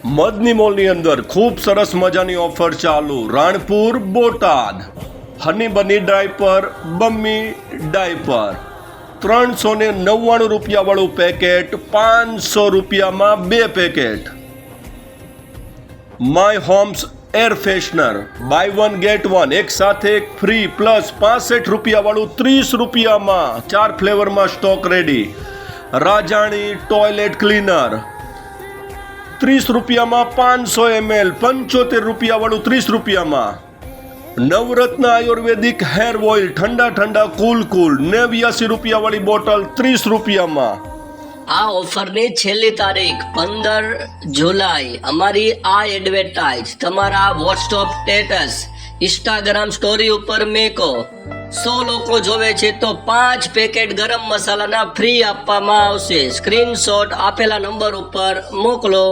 મદની મોલની અંદર ખૂબ સરસ મજાની ઓફર ચાલુ. Ranpur Botad Honey Bunny diaper Bummy diaper 399 રૂપિયાવાળું પેકેટ 500 રૂપિયામાં 2 packet. My Homes air freshener buy 1 get 1 એક સાથે એક ફ્રી પ્લસ 65 રૂપિયાવાળું 30 રૂપિયામાં 4 ફ્લેવરમાં stock ready. Rajani toilet cleaner 30 રૂપિયામાં 500 ml 75 રૂપિયાવાળું 30 રૂપિયામાં. નવરત્ન આયુર્વેદિક હેર ઓઇલ ઠંડા કુલ 89 રૂપિયાવાળી બોટલ 30 રૂપિયામાં. આ ઓફરની છેલ્લી તારીખ 15 જુલાઈ. અમારી આ એડવર્ટાઇઝ તમારા વોટ્સએપ સ્ટેટસ ઇન્સ્ટાગ્રામ સ્ટોરી ઉપર મેકો. 100 લોકો જોવે છે તો 5 પેકેટ ગરમ મસાલાના ફ્રી આપવામાં આવશે. સ્ક્રીનશોટ આપેલા નંબર ઉપર મોકલો.